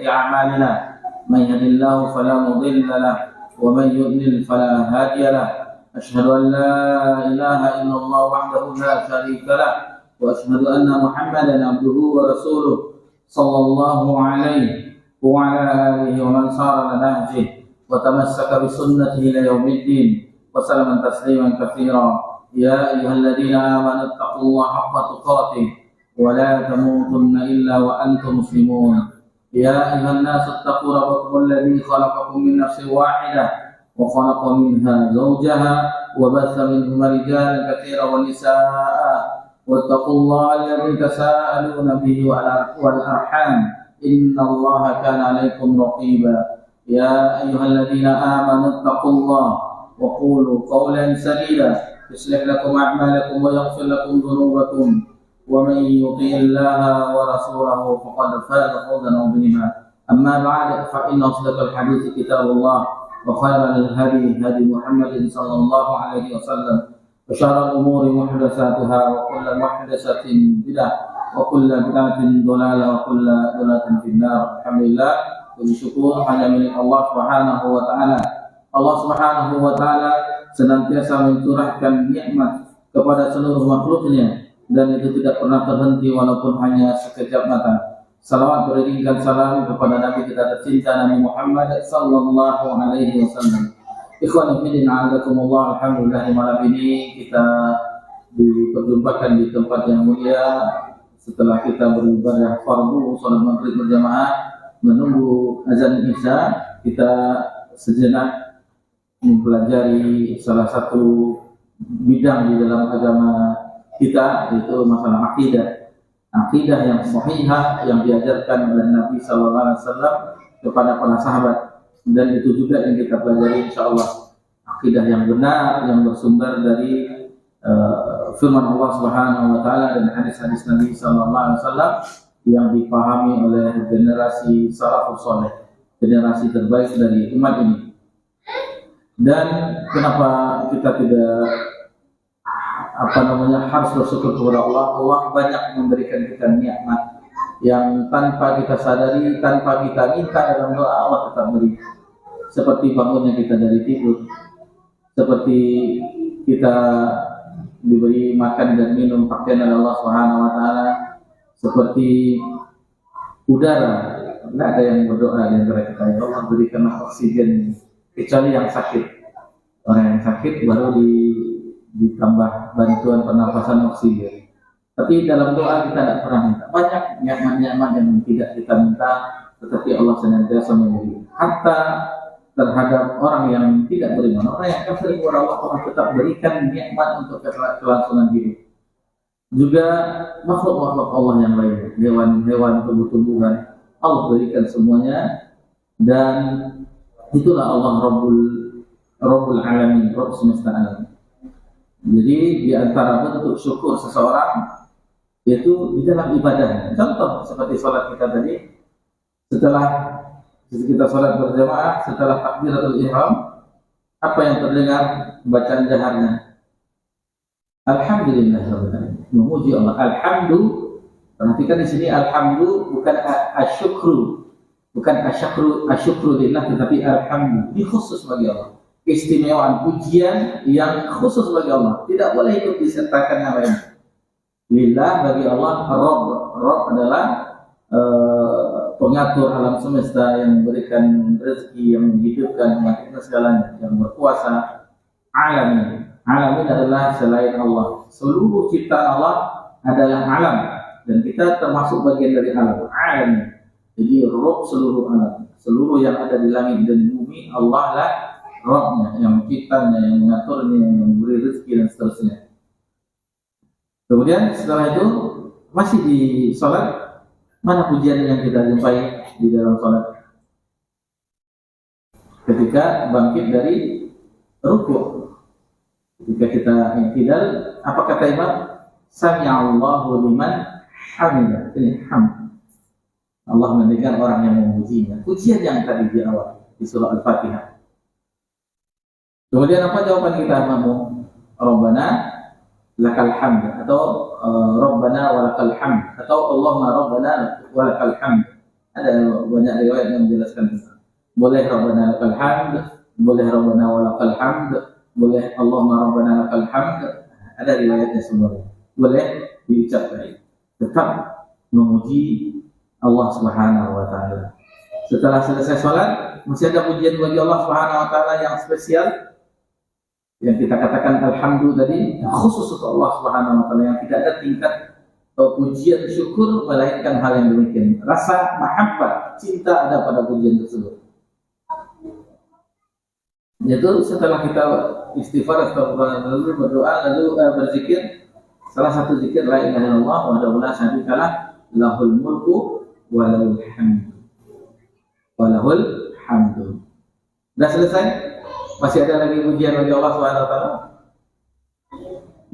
أعمالنا من يهد الله فلا مضل له ومن يضلل فلا هادي له أشهد أن لا إله إلا الله وحده لا شريك له وأشهد أن محمدا عبده ورسوله صلى الله عليه وعلى آله ومن سار على نهجه وتمسك بسنته إلى يوم الدين وسلم تسليما كثيرا يا أيها الذين آمنوا اتقوا الله حق تقاته ولا تموتن إلا وأنتم مسلمون يا أيها الناس اتقوا ربكم الذي خلقكم من نفس واحدة وخلق منها زوجها وبث منهما رجالا كثيرا ونساء واتقوا الله الذي تساءلون به والأرحام إن الله كان عليكم رقيبا يا أيها الذين آمنوا اتقوا الله وقولوا قولا سديدا يصلح لكم أعمالكم ويغفر لكم ذنوبكم ومن يطع الله ورسوله فقد فاز فوزا عظيما أما بعد فإن أصدق الحديث كتاب الله وخير الهدي هدي محمد صلى الله عليه وسلم وشر الأمور محدثاتها وكل محدثة بدعة وكل بدعة ضلالة وكل ضلالة في النار. Alhamdulillah, puji syukur hanya milik Allah Subhanahu wa taala. Allah Subhanahu wa taala senantiasa mencurahkan nikmat kepada seluruh makhluknya dan itu tidak pernah terhenti walaupun hanya sekejap mata. Salawat beriringkan salam kepada Nabi kita tercinta Nabi Muhammad sallallahu alaihi wasallam. Ikhwan fillah, a'azakumullah. Alhamdulillah, di malam ini kita diperjumpakan di tempat yang mulia setelah kita beribadah fardu salat maghrib berjamaah menunggu azan isya. Kita sejenak mempelajari salah satu bidang di dalam agama kita, yaitu masalah akidah yang sahihah yang diajarkan oleh Nabi sallallahu alaihi wasallam kepada para sahabat. Dan itu juga yang kita pelajari insyaallah, akidah yang benar yang bersumber dari firman Allah Subhanahu wa taala dan hadis-hadis Nabi sallallahu alaihi wasallam yang dipahami oleh generasi salafus saleh, generasi terbaik dari umat ini. Dan kenapa kita tidak harus bersyukur kepada Allah? Allah banyak memberikan kita nikmat yang tanpa kita sadari, tanpa kita minta dalam doa, Allah tetap beri. Seperti bangunnya kita dari tidur, seperti kita diberi makan dan minum pakaian oleh Allah Subhanahu wa taala, seperti udara. Tidak ada yang berdoa di antara kita, ya Allah berikanlah oksigen, kecuali yang sakit. Orang yang sakit baru ditambah bantuan pernafasan oksigen. Tapi dalam doa kita tidak pernah minta. Banyak nikmat-nikmat yang tidak kita minta, tetapi Allah senantiasa memberi. Hatta terhadap orang yang tidak beriman, orang yang kafir kepada Allah tetap berikan nikmat untuk kelangsungan hidup. Juga makhluk-makhluk Allah yang lain, hewan-hewan, tumbuh-tumbuhan, Allah berikan semuanya. Dan itulah Allah Rabbul Alamin, Rabb semesta alam. Jadi di antara bentuk syukur seseorang yaitu di dalam ibadah. Contoh seperti sholat kita tadi, setelah kita sholat berjamaah, setelah takbiratul ihram, apa yang terdengar bacaan jaharnya? Alhamdulillahirabbil, memuji Allah. Perhatikan di sini alhamdu bukan asyukru, bukan asyukru lillah, tetapi alhamdu. Ini khusus bagi Allah. Keistimewaan pujian yang khusus bagi Allah, tidak boleh ikut disertakan yang lain. Lillah bagi Allah. Rabb adalah pengatur alam semesta yang memberikan rezeki, yang menghidupkan, mematikan segalanya, yang berkuasa. Alamin adalah selain Allah. Seluruh ciptaan Allah adalah alam dan kita termasuk bagian dari alam. Alamin. Jadi Rabb seluruh alam, seluruh yang ada di langit dan bumi, Allah lah Rabbnya, yang menciptanya, yang mengaturnya, yang memberi rezeki dan seterusnya. Kemudian setelah itu masih di sholat, mana pujian yang kita jumpai di dalam sholat? Ketika bangkit dari rukuk, ketika kita i'tidal, apa kata imam? Sami'allahu liman hamidah. Ini hamd. Allah mendengar orang yang memujinya. Pujian yang tadi di awal di surah Al-Fatihah. Kemudian apa jawaban kita, makmum? Rabbana lakal hamd, atau Rabbana walakal hamd, atau Allahumma Rabbana walakal hamd. Ada banyak riwayat yang menjelaskan boleh Rabbana lakal hamd, boleh Rabbana walakal hamd, boleh Allahumma Rabbana lakal hamd. Ada riwayatnya semuanya. Boleh diucapkan. Tetap memuji Allah Subhanahu wa taala. Setelah selesai sholat, masih ada pujian bagi Allah Subhanahu wa taala yang spesial. Yang kita katakan alhamdulillah tadi, khusus untuk Allah Subhanahu wa taala, yang tidak ada tingkat pujian syukur melainkan hal yang demikian. Rasa mahabbah, cinta ada pada pujian tersebut. Yaitu setelah kita istighfar, lalu berdoa, lalu berzikir. Salah satu zikir la ilaha illallah wahdahu la syarikalah lahul mulku wa lahul hamdu. Wa lahul hamdu. Sudah selesai? Masih ada lagi pujian bagi Allah Subhanahu wa taala?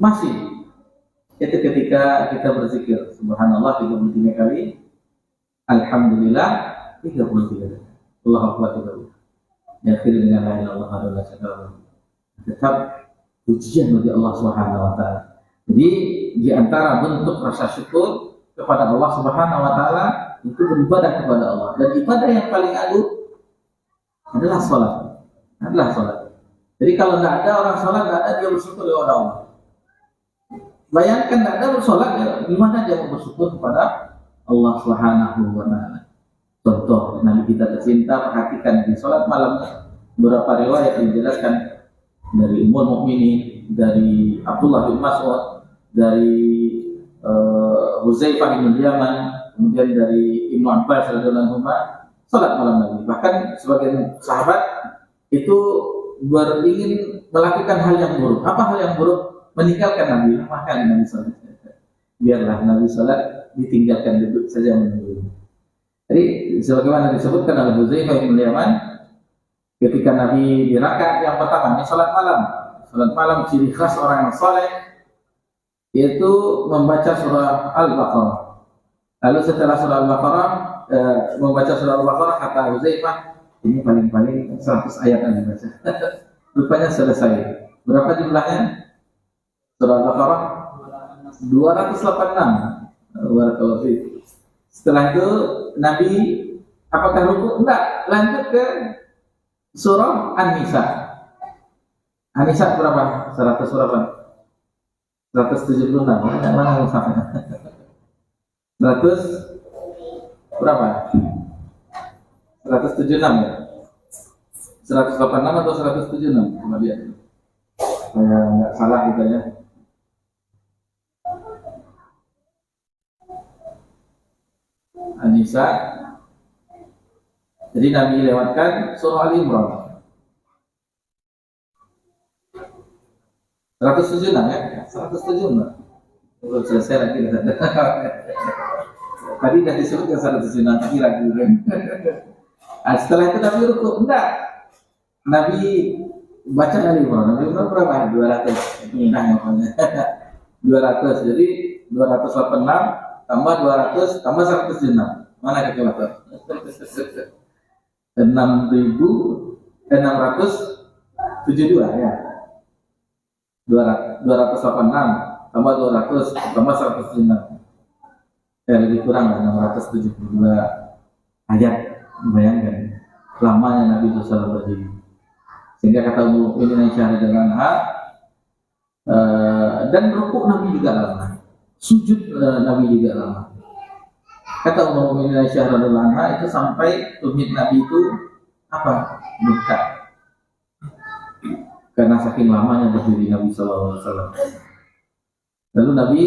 Masih. Itu ketika kita berzikir subhanallah 33 kali, alhamdulillah 33 kali, Allahu akbar 33. Akhir dengan la ilaha illallah wa la syarikalah. Tetap pujian bagi Allah Subhanahu wa taala. Jadi di antara bentuk rasa syukur kepada Allah Subhanahu wa taala itu beribadah kepada Allah, dan ibadah yang paling agung adalah salat. Jadi kalau tidak ada orang salat, tidak ada dia bersyukur kepada Allah. Bayangkan tidak ada bersolat, ya, gimana dia mau bersyukur kepada Allah Subhanahu wa taala. Contoh Nabi kita tercinta, perhatikan di sholat malam beberapa riwayat yang dijelaskan dari Ummul Mukminin, dari Abdullah bin Mas'ud, dari Huzaifah bin Yaman, kemudian dari Ibnu Abbas radhiyallahu anhu, sholat malam Nabi. Bahkan sebagian sahabat itu beringin melakukan hal yang buruk. Apa hal yang buruk? Meninggalkan Nabi, maka Nabi sholat. Biarlah Nabi sholat, ditinggalkan duduk saja menunggu. Jadi sebagaimana disebutkan oleh Huzaifah bin Yaman, ketika Nabi di rakaat yang pertama, ini sholat malam. Sholat malam ciri khas orang yang soleh yaitu membaca surah Al-Baqarah. Lalu setelah surah Al-Baqarah, membaca surah Al-Baqarah, kata Huzaifah, ini paling-paling 100 ayat yang dibaca. Rupanya selesai. Berapa jumlahnya? Surah Al-Baqarah 286. Setelah itu Nabi apakah ruku? Enggak, lanjut ke surah An-Nisa. An-Nisa berapa? 100 berapa? 176. Mana musafnya? 100 berapa? 176 ya? 186 atau 176? Coba lihat. Saya nggak salah gitu ya. An-Nisa. Jadi Nabi lewatkan surah Al-Imran. 176 ya? 176. Belum selesai lagi. Tadi sudah disebutkan 176 lagi kan. Nah, setelah itu Nabi ruku. Enggak. Nabi baca Al-Imran. Al-Imran berapa? 200. Itu indahnya pokoknya. 200. Jadi 286 tambah 200 tambah 176. Mana kalkulator? 6.672 ya. 286 tambah 200 tambah 176. Lebih kurang lah 672 ayat. Bayangkan lamanya Nabi SAW berdiri. Sehingga kata Ummul Mukminin Aisyah radhiyallahu anha, dan rukuk Nabi juga lama, sujud Nabi juga lama. Kata Ummul Mukminin Aisyah radhiyallahu anha, itu sampai tumit Nabi itu apa? Bengkak. Karena saking lamanya berdiri Nabi sallallahu alaihi wasallam. Lalu Nabi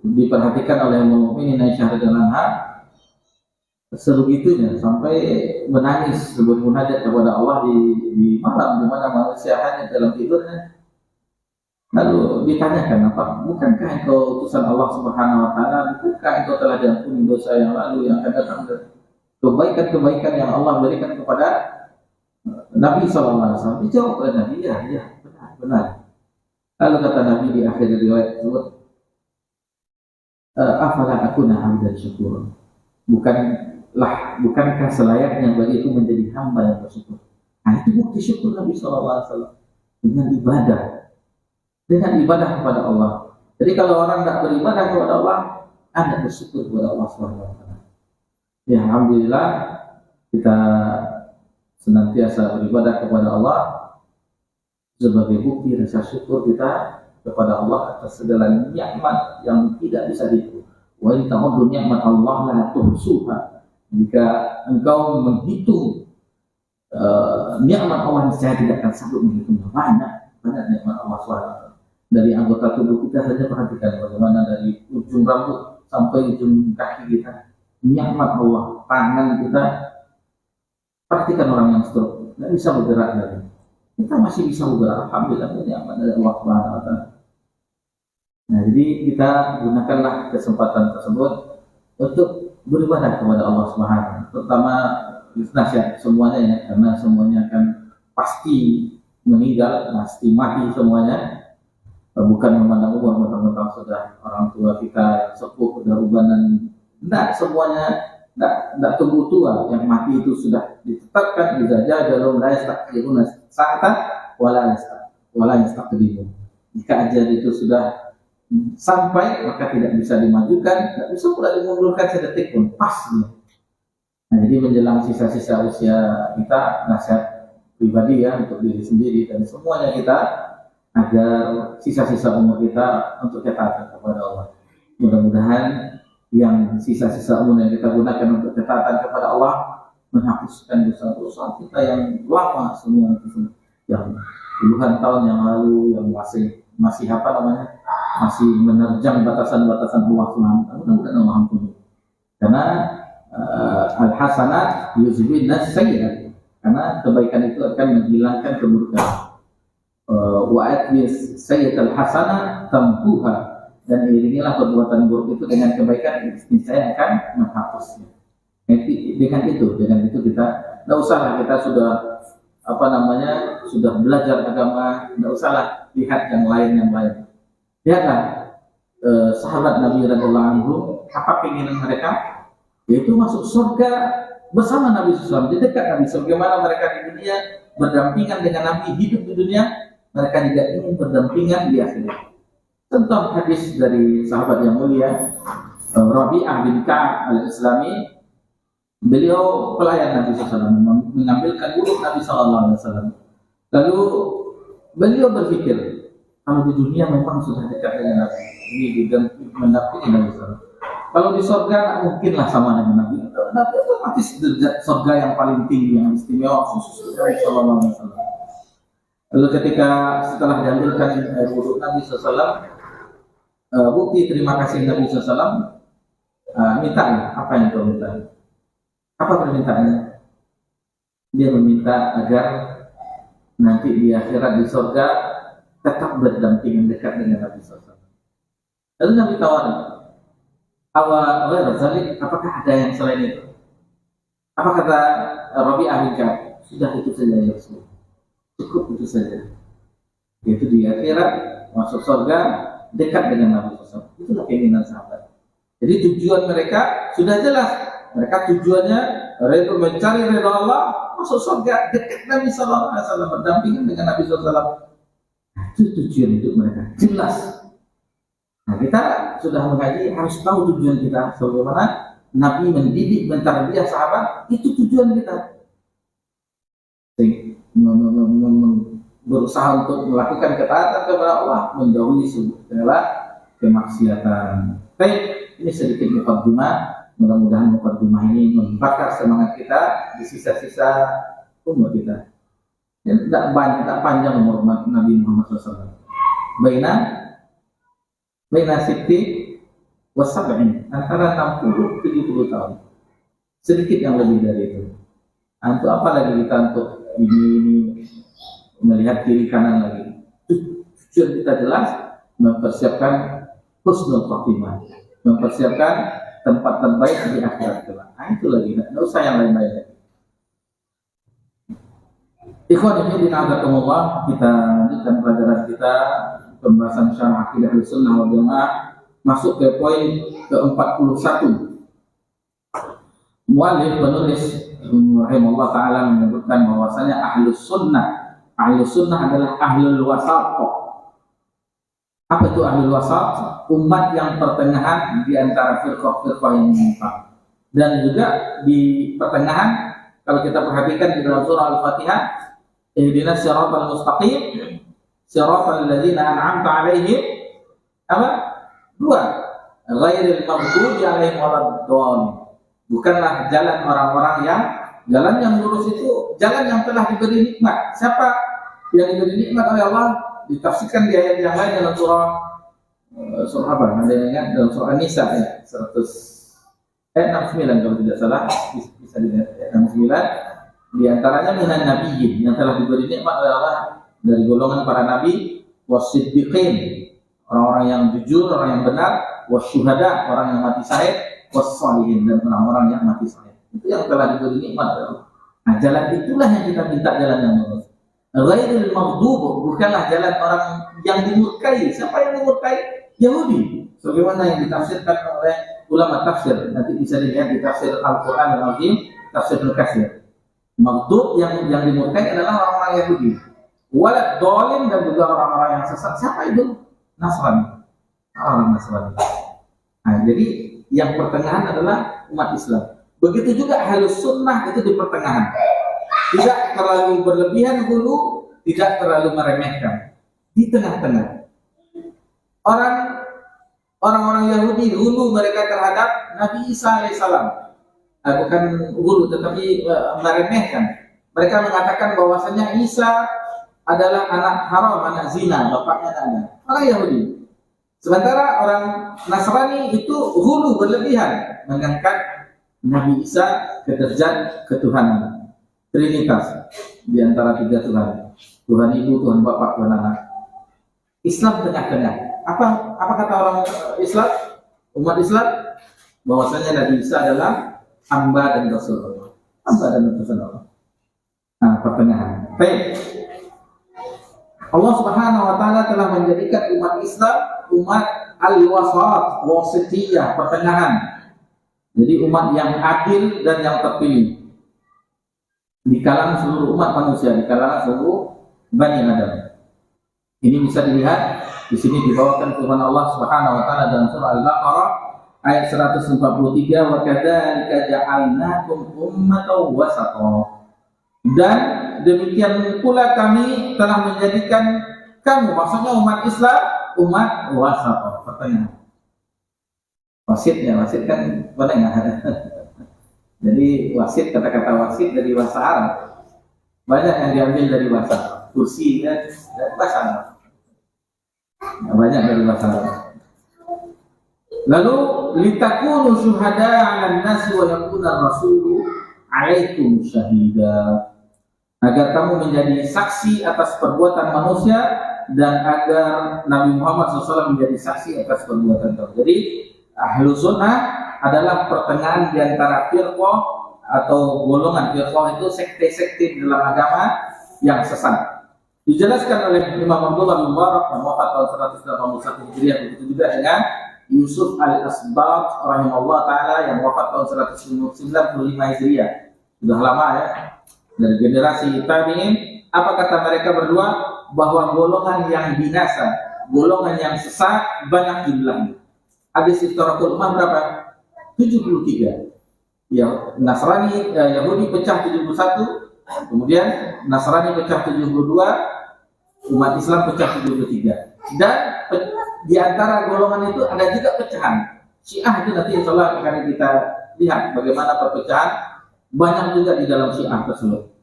diperhatikan oleh Ummul Mukminin Aisyah radhiyallahu anha sebegitunya sampai menangis bermunajat kepada Allah di malam di mana manusia hanya dalam tidurnya. Lalu ditanyakan, apa? Bukankah engkau utusan Allah Subhanahu wa taala? Bukankah engkau telah diampuni dosa yang lalu yang akan datang? Kebaikan-kebaikan yang Allah berikan kepada Nabi sallallahu alaihi wasallam. Dijawab oleh Nabi, ya, benar. Lalu kata Nabi di akhir riwayat tersebut, afala akuna hamdan syukur. Bukankah selayaknya bagi itu menjadi hamba yang bersyukur? Nah, itu bukti syukur Nabi sallallahu alaihi wasallam dengan ibadah kepada Allah. Jadi kalau orang tidak beribadah kepada Allah, Anda bersyukur kepada Allah Subhanahu wa taala. Ya, alhamdulillah kita senantiasa beribadah kepada Allah sebagai bukti rasa syukur kita kepada Allah atas segala nikmat yang tidak bisa dihitung. Wa in ta'uddu ni'mat Allah la tuhsuha. Jika engkau menghitung nikmat Allah, saya tidak akan sanggup menghitungnya. Banyak nikmat Allah SWT. Dari anggota tubuh kita saja, perhatikan bagaimana dari ujung rambut sampai ujung kaki kita, nikmat Allah. Tangan kita, perhatikan orang yang stroke, nggak bisa bergerak lagi. Kita masih bisa bergerak, alhamdulillah, nikmat dari Allah SWT. Nah, jadi kita gunakanlah kesempatan tersebut untuk beribadah kepada Allah SWT, terutama nasihat semuanya ya, karena semuanya akan pasti meninggal, pasti mati semuanya. Bukan memandang umur, mentang-mentang sudah orang tua kita sepuh, udah ubanan, tidak semuanya, tidak tunggu tua. Yang mati itu sudah ditetapkan, dijaja jalur la yastaqdiruna sa'atan wala yastaqdimun. Jika ajal itu sudah sampai, maka tidak bisa dimajukan, tidak bisa pula dimundurkan sedetik pun, pas. Nah, jadi menjelang sisa-sisa usia kita, nasihat pribadi ya untuk diri sendiri dan semuanya kita, agar sisa-sisa umur kita untuk ketaatan kepada Allah. Mudah-mudahan yang sisa-sisa umur yang kita gunakan untuk ketaatan kepada Allah menghapuskan dosa-dosa kita yang lama semua itu, yang puluhan tahun yang lalu, yang masih apa namanya, masih menerjang batasan-batasan Allah SWT. Mudah-mudahan Allah ampuni. Karena al-hasanat yuzhibun as-sayyi'at. Karena kebaikan itu akan menghilangkan keburukan. Wa'at bis sayyidatul hasanah tampuha, dan iringilah perbuatan buruk itu dengan kebaikan, saya akan menghapusnya. Dengan itu kita tidak usahlah, kita sudah apa namanya, sudah belajar agama, tidak usahlah lihat yang lain. Lihatlah sahabat Nabi radhiyallahu anhu, apa keinginan mereka? Yaitu masuk surga bersama Nabi SAW, di dekat Nabi. Bagaimana mereka di dunia berdampingan dengan Nabi, hidup di dunia, mereka juga ingin berdampingan di akhirat. Contoh hadis dari sahabat yang mulia Rabi'ah bin Ka'ab al-Islami. Beliau pelayan Nabi SAW, mengambilkan wudhu Nabi SAW. Lalu beliau berpikir, kalau di dunia memang sudah dekat dengan Nabi, ini mendampingi Nabi SAW. Kalau di surga tak mungkinlah sama dengan Nabi. Nabi itu mati surga yang paling tinggi, yang istimewa khusus Nabi SAW. Lalu ketika setelah diambilkan wudhu Nabi SAW, bukti terima kasih Nabi SAW, minta apa yang kau minta? Apa permintaannya? Dia meminta agar nanti di akhirat di surga tetap berdampingan dekat dengan Nabi SAW. Lalu Nabi tawar, apakah ada yang selain itu? Apa kata Rabi'ah bin Ka'ab? Sudah itu saja ya Rasulullah. Cukup itu saja. Yaitu di akhirat masuk surga dekat dengan Nabi SAW. Itulah keinginan sahabat. Jadi tujuan mereka sudah jelas. Mereka tujuannya mencari ridha Allah, masuk surga dekat Nabi SAW, berdampingan dengan Nabi SAW. Itu tujuan hidup mereka, jelas. Nah, kita sudah mengkaji, harus tahu tujuan kita. Sebagaimana Nabi mendidik, mentarbiyah sahabat, itu tujuan kita. Berusaha untuk melakukan ketaatan kepada Allah, menjauhi segala kemaksiatan. Baik, ini sedikit mukaddimah. Mudah-mudahan mukaddimah ini membakar semangat kita di sisa-sisa umur kita. Dan tidak panjang umur Nabi Muhammad SAW. Baina Siti wasab'in, antara 60-70 tahun. Sedikit yang lebih dari itu. Untuk apa lagi kita untuk ini melihat kiri kanan lagi? Tujuan kita jelas, mempersiapkan husnul khotimah, mempersiapkan tempat terbaik di akhirat kelak. Nah, itu lagi, tidak usah yang lain-lain. Ikhwan ini dina'adakumullah, kita lanjutkan pelajaran kita, pembahasan syarah akidah Ahlussunnah wal Jamaah, masuk ke poin ke-41. Mu'allif penulis rahimahullah ta'ala menyebutkan bahwasanya Ahlussunnah adalah ahlul wasat. Apa itu ahlul wasat? Umat yang pertengahan di antara firqah-firqah yang menyimpang. Dan juga di pertengahan kalau kita perhatikan di dalam surah Al-Fatihah, ihdinas siratal mustaqim siratal ladzina an'amta 'alaihim apa? Dua. Ghairil maghdubi 'alaihim waladdallin. Bukanlah jalan orang-orang yang lurus itu jalan yang telah diberi nikmat. Siapa yang diberi nikmat oleh Allah? Ditafsirkan di ayat yang lain dalam surah apa? Ada yang dalam surah An-Nisa ya, 69 kalau tidak salah, bisa dilihat ayat 69. Di antaranya minan nabiyyin yang telah diberi nikmat oleh Allah dari golongan para nabi, wasiddiqin, orang-orang yang jujur, orang yang benar, wasyuhada, orang yang mati syahid, wassalihin, dan orang-orang yang mati syahid. Itu yang telah diberi nikmat oleh Allah. Nah, jalan itulah yang kita minta, jalan yang lurus. Ghairil maghdub, bukanlah jalan orang yang dimurkai. Siapa yang dimurkai? Yahudi. Sebagaimana yang ditafsirkan oleh ulama tafsir. Nanti bisa dilihat di tafsir Al-Qur'an Al-Azim, tafsir Ibnu Katsir. Maghdub yang dimurkai adalah orang-orang Yahudi. Walad dhalin, dan juga orang-orang yang sesat. Siapa itu? Nasrani. Orang Nasrani. Nah, jadi yang pertengahan adalah umat Islam. Begitu juga Ahlus Sunnah itu di pertengahan. Tidak terlalu berlebihan hulu, tidak terlalu meremehkan. Di tengah-tengah. Orang-orang Yahudi hulu mereka terhadap Nabi Isa alaihissalam. Bukan hulu tetapi meremehkan. Mereka mengatakan bahwasanya Isa adalah anak haram, anak zina, bapaknya anak. Orang Yahudi. Sementara orang Nasrani itu hulu berlebihan, mengangkat Nabi Isa ke derajat ketuhanan, Trinitas, di antara tiga Tuhan, Tuhan Ibu, Tuhan Bapa, Tuhan Anak. Islam tengah-tengah. Apa kata orang Islam, umat Islam? Bahwasanya Nabi Isa adalah hamba dan rasul Allah. Hamba dan rasul Allah. Nah, pertengahan. Baik. Allah Subhanahu wa taala telah menjadikan umat Islam umat al-wasat, wasitiyah, pertengahan. Jadi umat yang adil dan yang terpilih di kalangan seluruh umat manusia, di kalangan seluruh Bani Adam. Ini bisa dilihat di sini dibawakan firman Allah Subhanahu wa taala dalam surah Al-Baqarah ayat 143, wa kadzalika ja'alnakum ummatan wasata. Dan demikian pula kami telah menjadikan kamu, maksudnya umat Islam, umat wasata, pertengahan. Wasit ya, wasit kan pertengahan. Jadi wasit, kata-kata wasit dari bahasa Arab banyak yang diambil dari bahasa kursi dan bahasa Arab. Banyak dari bahasa Arab. Lalu litakunu syuhada 'alan nasi wa yakuna rasulu 'alaikum syahida. Agar kamu menjadi saksi atas perbuatan manusia dan agar Nabi Muhammad SAW menjadi saksi atas perbuatan kamu. Jadi Ahlus Sunnah adalah pertengahan di antara firqah atau golongan. Firqah itu sekte-sekte dalam agama yang sesat. Dijelaskan oleh Imam Abdullah bin Mubarak yang wafat tahun 181 Hijriah, begitu juga dengan Yusuf al-Asbaq rahimahullah ta'ala yang wafat tahun 195 Hijriah. Sudah lama ya, dari generasi tabi'in. Apa kata mereka berdua? Bahwa golongan yang binasa, golongan yang sesat banyak jumlahnya. Hadis Iftarakul Ummah berapa? 73. Ya, Nasrani, Yahudi pecah 71, kemudian Nasrani pecah 72, umat Islam pecah 73. Dan di antara golongan itu ada juga pecahan. Syiah itu nanti insya Allah akan kita lihat bagaimana perpecahan banyak juga di dalam Syiah tersebut.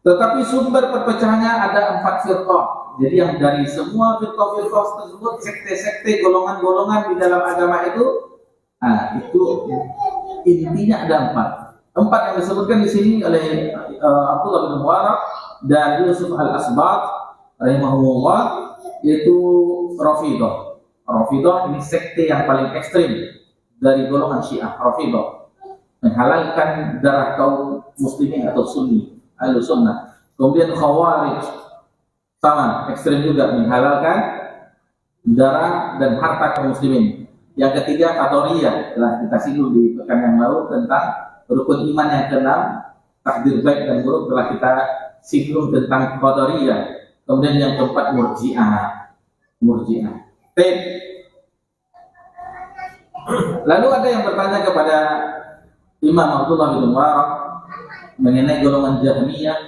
Tetapi sumber perpecahannya ada 4 firqah. Jadi yang dari semua firqah-firqah tersebut, sekte-sekte, golongan-golongan di dalam agama itu, itu intinya ada 4. 4 yang disebutkan di sini oleh Abdullah bin Mubarak dan Yusuf al-Asbaq rahimahullah, yaitu Rafidah. Rafidah ini sekte yang paling ekstrim dari golongan Syiah. Rafidah menghalalkan darah kaum muslimin atau Sunni, Ahlus Sunnah. Kemudian Khawarij sama ekstrim juga, menghalalkan darah dan harta kaum muslimin. Yang ketiga Qadariyah, telah kita singgung di pekan yang lalu tentang rukun iman yang ke-6, takdir baik dan buruk, telah kita singgung tentang Qadariyah. Kemudian yang keempat Murji'ah. Lalu ada yang bertanya kepada Imam Abdullah bin Mubarak mengenai golongan Jahmiyah,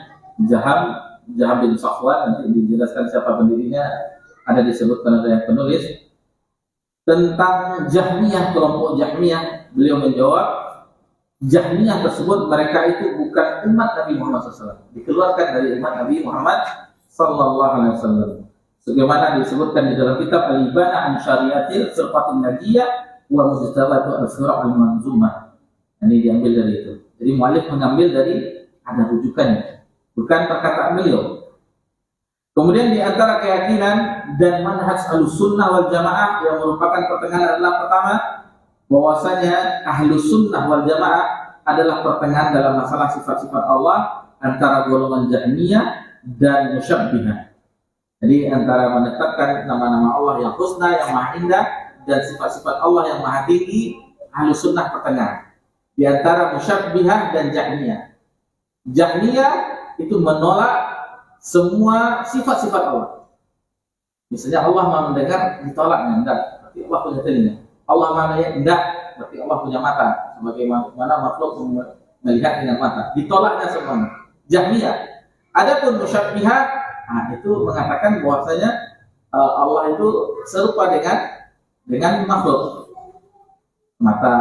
Jaham bin Safwan, nanti dijelaskan siapa pendirinya, ada disebutkan oleh penulis tentang Jahmiyah, kelompok Jahmiyah. Beliau menjawab, Jahmiyah tersebut mereka itu bukan umat Nabi Muhammad SAW, dikeluarkan dari umat Nabi Muhammad SAW. Sebagaimana disebutkan di dalam kitab Al-Ibanah an Syariatil Firqatin Najiyah wa Mujtabatu al-Firaq al-Manzumah. Ini diambil dari itu. Jadi muallif mengambil dari ada rujukannya, bukan perkataan beliau. Kemudian di antara keyakinan dan manhaj Ahlussunnah wal Jamaah yang merupakan pertengahan adalah pertama, bahwasanya Ahlussunnah wal Jamaah adalah pertengahan dalam masalah sifat-sifat Allah antara golongan Jahmiyah dan Musyabbihah. Jadi antara menetapkan nama-nama Allah yang husna, yang maha indah, dan sifat-sifat Allah yang maha tinggi, Ahlussunnah pertengahan di antara Musyabbihah dan Jahmiyah. Jahmiyah itu menolak semua sifat-sifat Allah. Misalnya Allah maha mendengar, ditolaknya, enggak, berarti Allah punya telinga. Allah maha melihat, enggak, berarti Allah punya mata. Sebagaimana makhluk melihat dengan mata, ditolaknya semuanya. Jahmiyah. Adapun Musyabbihah, itu mengatakan bahwasanya Allah itu serupa dengan makhluk. Mata,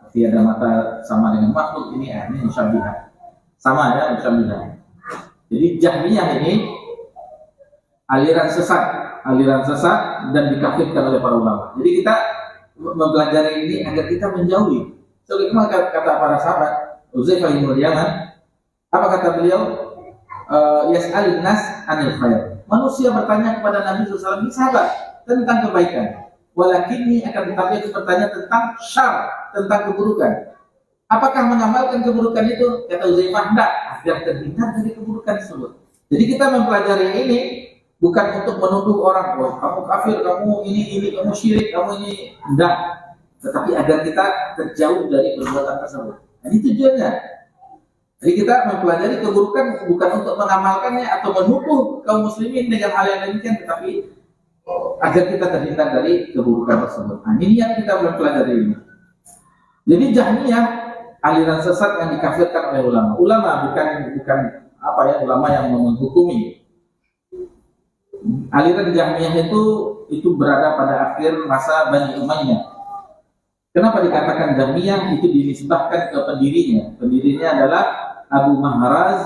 tiada mata sama dengan makhluk, ini Musyabbihah. Sama ya, Musyabbihah. Jadi Jahmiyah ini aliran sesat dan dikafirkan oleh para ulama. Jadi kita mempelajari ini agar kita menjauhi. Sebagaimana kata para sahabat, Uzaifah bin Yaman, apa kata beliau? Yas'alun nas 'anil khair. Manusia bertanya kepada Nabi SAW, sahabat, tentang kebaikan. Walakinni akan tetapi itu bertanya tentang syarr, tentang keburukan. Apakah mengamalkan keburukan itu? Kata Uzaifah, enggak, agar terhindar dari keburukan tersebut. Jadi kita mempelajari ini bukan untuk menuduh orang, oh, kamu kafir, kamu ini, kamu syirik, kamu ini, enggak. Tetapi agar kita terjauh dari perbuatan tersebut. Ini tujuannya. Jadi kita mempelajari keburukan bukan untuk mengamalkannya atau menuduh kaum muslimin dengan hal yang demikian, tetapi agar kita terhindar dari keburukan tersebut. Nah, ini yang kita mempelajari ini. Jadi Jahmiyah aliran sesat yang dikafirkan oleh ulama. Ulama bukan ulama yang menghukumi. Aliran Jahmiyah itu berada pada akhir masa Bani Umayyah. Kenapa dikatakan Jahmiyah? Itu dinisbahkan ke pendirinya. Pendirinya adalah Abu Mahraz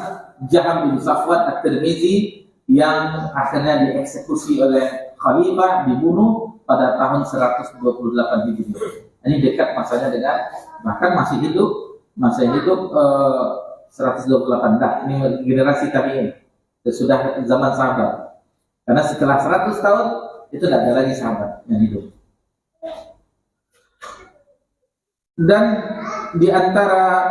Jaham bin Safwan At-Tirmizi yang akhirnya dieksekusi oleh Khalifah, dibunuh pada tahun 128 Hijriah. Ini dekat masanya dengan, bahkan masih hidup 128. Nah, ini generasi tabi'in, sesudah zaman sahabat. Karena setelah 100 tahun itu tidak ada lagi sahabat yang hidup. Dan di antara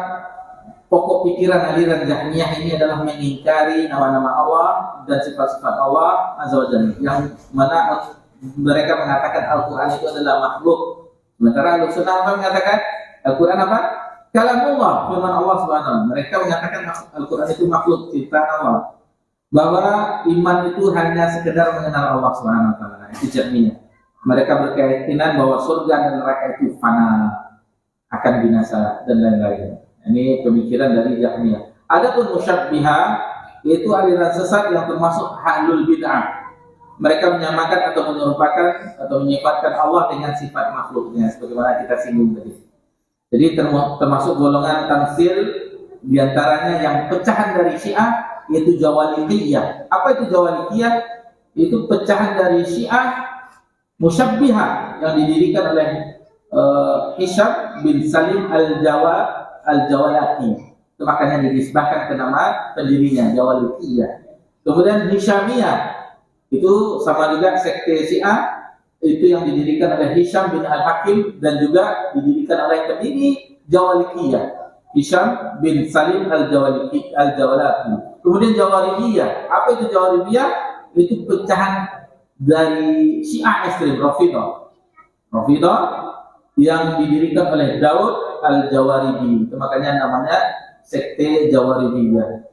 pokok pikiran aliran Jahmiyah ini adalah mengingkari nama-nama Allah dan sifat-sifat Allah Azza wa Jalla, yang mana mereka mengatakan Al-Quran itu adalah makhluk. Sementara Ahlussunnah mengatakan Al-Quran apa? Kalamullah, firman Allah Subhanahu. Mereka mengatakan Al-Quran itu makhluk ciptaan Allah. Bahwa iman itu hanya sekedar mengenal Allah Subhanahu wa taala. Itu Jahmiyah. Mereka berkeyakinan bahwa surga dan neraka itu fana, akan binasa dan lain-lain. Ini pemikiran dari Jahmiyah. Adapun Musyabbihah itu aliran sesat yang termasuk ahlul bid'ah. Mereka menyamakan atau menyerupakan atau menyifatkan Allah dengan sifat makhluknya, sebagaimana kita singgung tadi. Jadi termasuk golongan tamsil, diantaranya yang pecahan dari Syiah, yaitu Jawaliyah. Apa itu Jawaliyah? Itu pecahan dari Syiah Musyabbihah yang didirikan oleh Hisham bin Salim Al-Jawalaki. Itu makanya dinisbahkan ke nama pendirinya, Jawaliyah. Kemudian Hishamiyah, itu sama juga sekte Syiah, itu yang didirikan oleh Hisham bin Al-Hakim dan juga didirikan oleh pendiri Jawaliyah, Hisham bin Salim Al-Jawalaki. Kemudian Jawaliyah, apa itu Jawaliyah? Itu pecahan dari Syiah ekstrem Rafidah yang didirikan oleh Daud Al-Jawaribi. Itu makanya namanya sekte Jawaribiyah.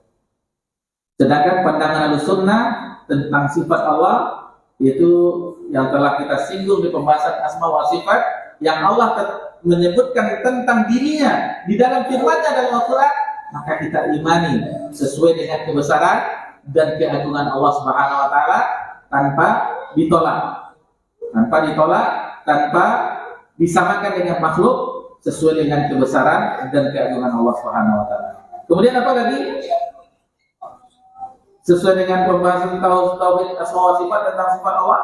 Sedangkan pandangan Ahlussunnah tentang sifat Allah, yaitu yang telah kita singgung di pembahasan asma wa sifat, yang Allah menyebutkan tentang dirinya di dalam firman-Nya dalam Al-Quran, maka kita imani sesuai dengan kebesaran dan keagungan Allah Subhanahu wa taala tanpa ditolak. Tanpa disamakan dengan makhluk, sesuai dengan kebesaran dan keagungan Allah Subhanahu wa taala. Kemudian apa lagi? Sesuai dengan pembahasan tauhid asma wa sifat tentang sifat Allah.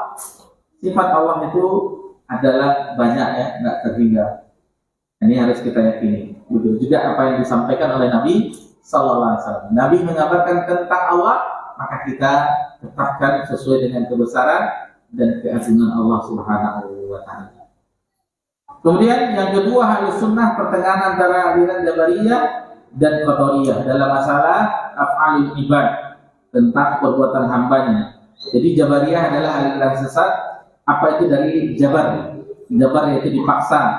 Sifat Allah itu adalah banyak ya, tidak terhingga. Ini harus kita yakini. Begitu juga apa yang disampaikan oleh Nabi sallallahu alaihi wasallam. Nabi mengabarkan tentang Allah, maka kita tetapkan sesuai dengan kebesaran dan keagungan Allah Subhanahu wa taala. Kemudian yang kedua, Ahlus Sunnah pertengahan antara aliran Jabariyah dan Qadariyah dalam masalah af'alul ibad, tentang perbuatan hambanya. Jadi Jabariyah adalah aliran sesat. Apa itu dari Jabar? Jabar yaitu dipaksa.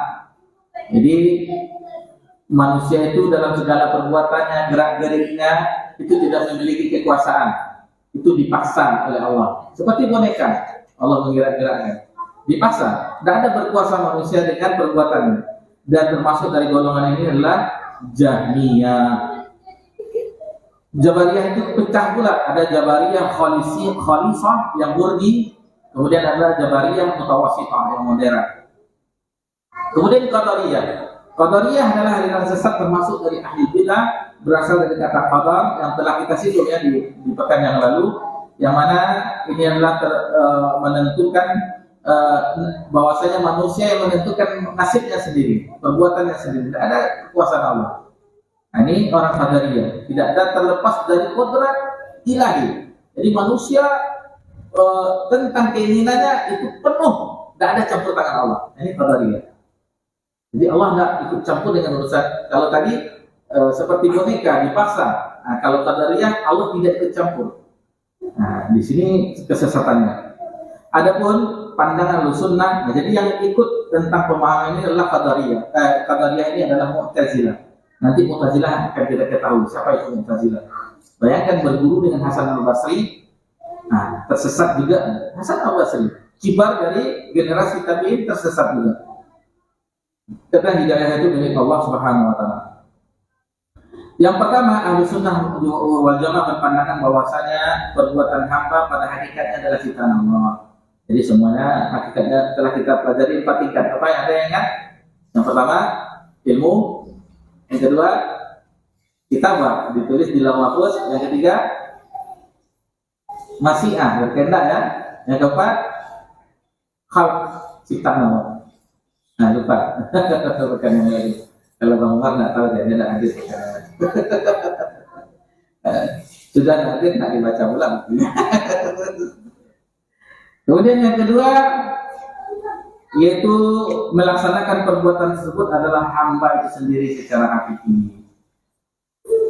Jadi manusia itu dalam segala perbuatannya, gerak-geriknya itu tidak memiliki kekuasaan. Itu dipaksa oleh Allah. Seperti boneka, Allah menggerak-gerakkan. Dipaksa. Tidak ada berkuasa manusia dengan perbuatannya. Dan termasuk dari golongan ini adalah Jahmiyah. Jabariyah itu pecah pula. Ada Jabariyah khalisah yang murni. Kemudian ada Jabariyah mutawassithah yang moderat. Kemudian Qadariyah. Qadariyah adalah aliran sesat termasuk dari ahli bidah, berasal dari kata qadar yang telah kita singgung ya di pekan yang lalu, yang mana ini adalah menentukan bahwasanya manusia yang menentukan nasibnya sendiri, perbuatannya sendiri, tidak ada kekuasaan Allah. Nah, ini orang Qadariyah, tidak ada terlepas dari kodrat ilahi. Jadi manusia tentang keinginannya itu penuh, tidak ada campur tangan Allah. Ini Qadariyah. Jadi Allah tidak ikut campur dengan urusan. Kalau tadi seperti boneka dipaksa. Nah, kalau Qadariyah Allah tidak ikut campur. Nah, di sini kesesatannya. Adapun pandangan Sunnah, nah, jadi yang ikut tentang pemahaman ini adalah Qadariyah. Qadariyah ini adalah Mu'tazilah. Nanti Mu'tazilah akan kita ketahui siapa itu Mu'tazilah. Bayangkan berguru dengan Hasan al-Basri. Nah, tersesat juga Hasan al-Basri. Kibar dari generasi tabi'in tersesat juga. Karena hidayah itu milik Allah Subhanahu wa taala. Yang pertama, Ahlus Sunnah wal Jamaah berpandangan bahwasanya perbuatan hamba pada hakikatnya adalah ciptaan Allah. Jadi semuanya hakikatnya telah kita pelajari 4 tingkat. Apa yang ada yang ingat? Yang pertama, ilmu. Yang kedua, kitabah, ditulis di lauh mahfuz. Yang ketiga, masyiah, berkehendak ya. Yang keempat, khalq, ciptaan Allah. Nah, lupa. Bukan yang lain. Kalau Bang Umar nggak tahu, dia tidak hadir. Sudah hadir, nak dibaca ulang. Kemudian yang kedua, yaitu melaksanakan perbuatan tersebut adalah hamba itu sendiri secara hakiki.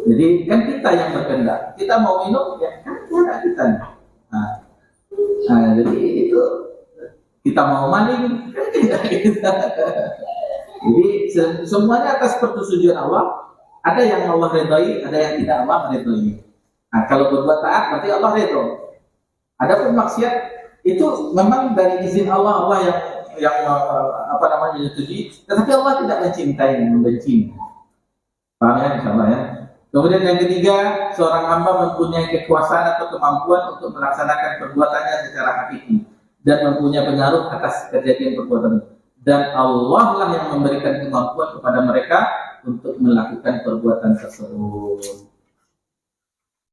Jadi kan kita yang berkehendak. Kita mau minum, ya kan kita. Nah, jadi itu kita mau maling, kan kita. Jadi semuanya atas persetujuan Allah. Ada yang Allah redai, ada yang tidak Allah redai. Nah, kalau berbuat taat berarti Allah redha. Adapun maksiat itu memang dari izin Allah, yang apa namanya menyetujui, tetapi Allah tidak mencintai, membenci. Paham ya, insyaallah ya. Kemudian yang ketiga, seorang hamba mempunyai kekuasaan atau kemampuan untuk melaksanakan perbuatannya secara hakiki dan mempunyai pengaruh atas kejadian perbuatan. Dan Allah lah yang memberikan kemampuan kepada mereka untuk melakukan perbuatan tersebut.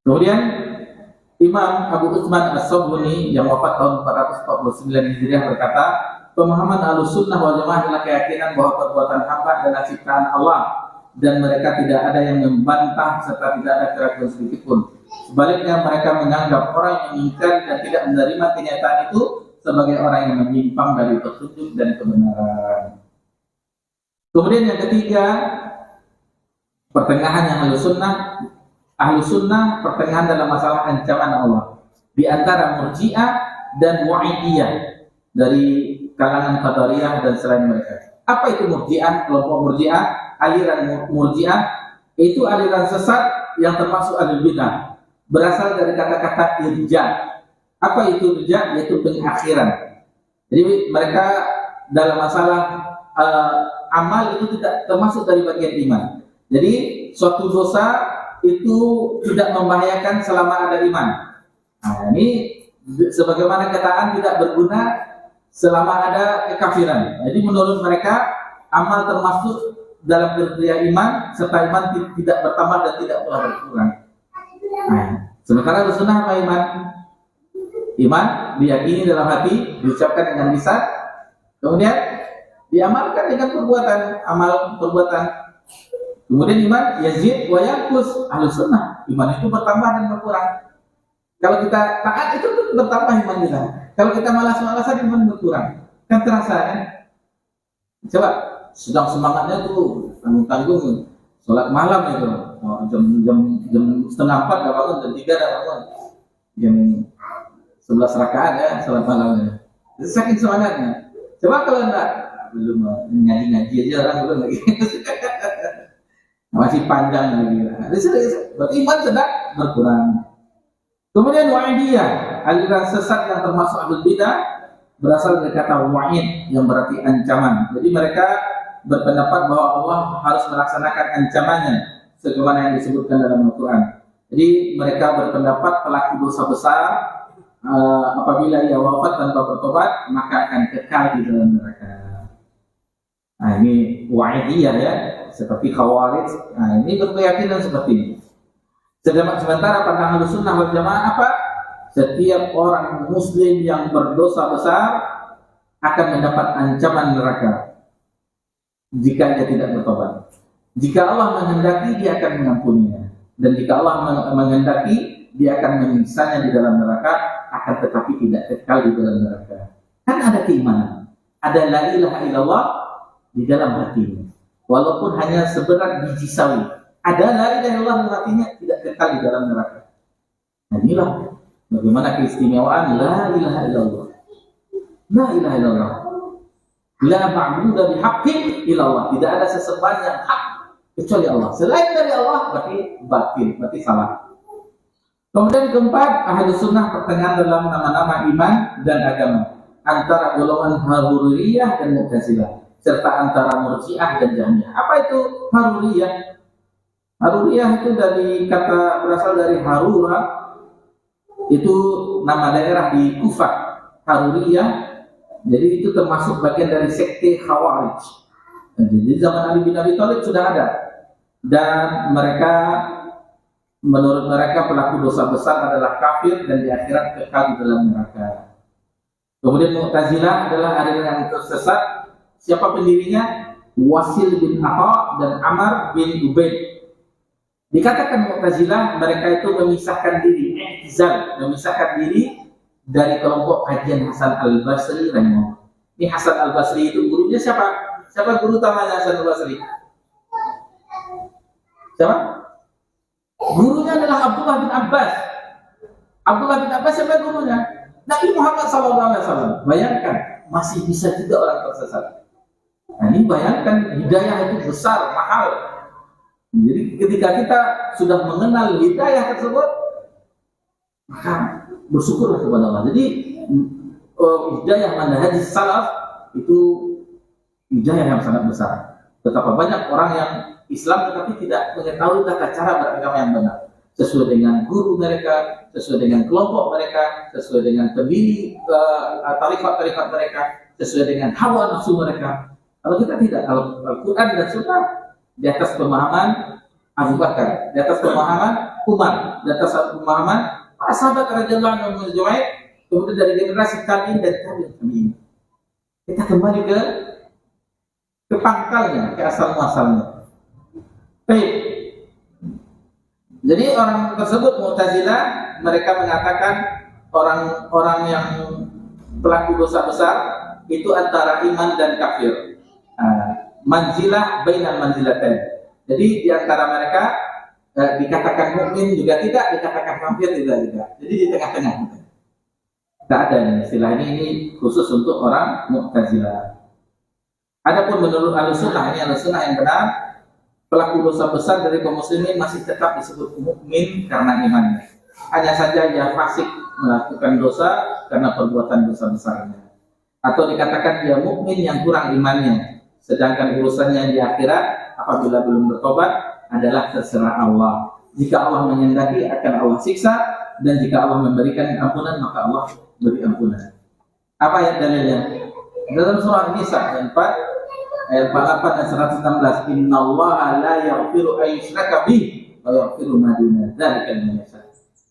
Kemudian Imam Abu Utsman As-Sabuni yang wafat tahun 449 Hijriah berkata, pemahaman Ahlus Sunnah wal Jamaah adalah keyakinan bahwa perbuatan hamba adalah ciptaan Allah dan mereka tidak ada yang membantah serta tidak ada keraguan sedikit pun. Sebaliknya mereka menganggap orang yang mengingkari dan tidak menerima kenyataan itu sebagai orang yang menyimpang dari petunjuk dan kebenaran. Kemudian yang ketiga, pertengahan yang Ahlus Sunnah pertengahan dalam masalah ancaman Allah di antara Murji'ah dan Wa'idiyah dari kalangan Qadariyah dan selain mereka. Apa itu Murji'ah? Kelompok Murji'ah, aliran Murji'ah itu aliran sesat yang termasuk ahli bidah. Berasal dari kata-kata irja. Apa itu irja? Yaitu pengakhiran. Jadi mereka dalam masalah amal itu tidak termasuk dari bagian iman. Jadi suatu dosa itu tidak membahayakan selama ada iman. Nah, ini sebagaimana katakan tidak berguna selama ada kekafiran. Jadi menurut mereka amal termasuk dalam kriteria iman, serta iman tidak bertambah dan tidak pula berkurang. Nah, sementara sunnah apa iman? Iman diyakini dalam hati, diucapkan dengan lisan, kemudian diamalkan dengan perbuatan, amal perbuatan. Kemudian iman yazid wa yanqus. Ahlus sunnah, iman itu bertambah dan berkurang. Kalau kita taat itu bertambah iman kita. Kalau kita malas-malasan iman berkurang. Kan terasa kan? Coba sedang semangatnya tuh tanggung-tanggung sholat malam itu. Jam setengah 4 dah bangun, jam 3 dah bangun. Jam 11 rakaat ya sholat malamnya. Saking semangatnya. Coba kalau enggak, belum ngaji-ngaji aja orang belum lagi. Masih panjang lagi. Berarti iman sedang berkurang. Kemudian wa'idiyah, aliran sesat yang termasuk ahlul bidah, berasal dari kata wa'id yang berarti ancaman. Jadi mereka berpendapat bahwa Allah harus melaksanakan ancamannya sebagaimana yang disebutkan dalam Al-Quran. Jadi mereka berpendapat pelaku dosa besar apabila ia wafat tanpa bertobat maka akan kekal di dalam neraka. Nah, ini wa'idiyah ya, seperti Khawarij. Nah, ini berkeyakinan seperti ini. Sementara pada Ahlus Sunnah wal Jamaah apa? Setiap orang muslim yang berdosa besar akan mendapat ancaman neraka jika dia tidak bertobat. Jika Allah menghendaki, dia akan mengampuninya, dan jika Allah menghendaki, dia akan menyiksanya di dalam neraka, akan tetapi tidak kekal di dalam neraka. Kan ada keimanan, ada la ilaha illallah di dalam hatinya, walaupun hanya seberat biji sawi. Ada la ilaha illallah dalam hatinya, tidak kekal di dalam neraka. Nah, inilah bagaimana keistimewaan la ilaha illallah. La ilaha illallah. La ma'budu bihaqqin illallah. Tidak ada sesembahan yang hak kecuali Allah. Selain dari Allah berarti batil, berarti salah. Kemudian keempat, Ahlus Sunnah pertengahan dalam nama-nama iman dan agama, antara golongan Haruriyah dan Mu'tazilah, serta antara Murji'ah dan Jahmiyah. Apa itu Haruriyah? Haruriyah itu berasal dari Harura, itu nama daerah di Kufah. Haruriyah, jadi itu termasuk bagian dari sekte Khawarij. Jadi zaman Ali bin Abi Thalib sudah ada, dan mereka, menurut mereka pelaku dosa besar adalah kafir dan di akhirat kekal di dalam neraka. Kemudian Mu'tazilah adalah aliran yang tersesat. Siapa pendirinya? Wasil bin Atha dan Amr bin Ubaid. Dikatakan Mu'tazilah, mereka itu memisahkan diri, memisahkan diri dari kelompok kajian Hasan Al-Basri rahimahullah. Ini Hasan Al-Basri itu gurunya siapa? Siapa guru utamanya Hasan Al-Basri? Siapa? Gurunya adalah Abdullah bin Abbas. Abdullah bin Abbas siapa gurunya? Nabi Muhammad SAW. Bayangkan, masih bisa juga orang tersesat. Nah, ini bayangkan, hidayah itu besar, mahal. Jadi ketika kita sudah mengenal hidayah tersebut, maka bersyukurlah kepada Allah. Jadi hidayah manhaj salaf itu hidayah yang sangat besar. Betapa banyak orang yang Islam tetapi tidak mengetahui tata cara beragama yang benar, sesuai dengan guru mereka, sesuai dengan kelompok mereka, sesuai dengan pendiri tarikat-tarikat mereka, sesuai dengan hawa nafsu mereka. Kalau kita tidak, kalau Al-Quran dan Sunnah di atas pemahaman Abu Bakar, di atas pemahaman Umar, di atas pemahaman para sahabat radhiyallahu anhum, kemudian dari generasi tabi'in dan tabi'in. Kita kembali ke pangkalnya, ke asal muasalnya. Baik. Jadi orang tersebut Mu'tazilah, mereka mengatakan orang-orang yang pelaku dosa besar itu antara iman dan kafir. Manzilah bainal manzilatain. Jadi di antara mereka dikatakan mukmin juga tidak, dikatakan kafir juga. Jadi di tengah-tengah. Tidak ada istilah ini khusus untuk orang Mu'tazilah. Adapun menurut Ahlussunnah, ini Ahlussunnah yang benar, pelaku dosa besar dari kaum muslimin masih tetap disebut mukmin karena imannya. Hanya saja dia fasik melakukan dosa karena perbuatan dosa besarnya. Atau dikatakan dia mukmin yang kurang imannya, Sedangkan urusannya di akhirat apabila belum bertobat adalah terserah Allah. Jika Allah mengendaki akan Allah siksa, dan jika Allah memberikan ampunan maka Allah beri ampunan. Apa ayat dalilnya? Dalam surah Nisa ayat 4, ayat 48 dan 116, innallaha la yaghfiru an yushraka bihi wa yaghfiru ma duna dzalika liman yasha.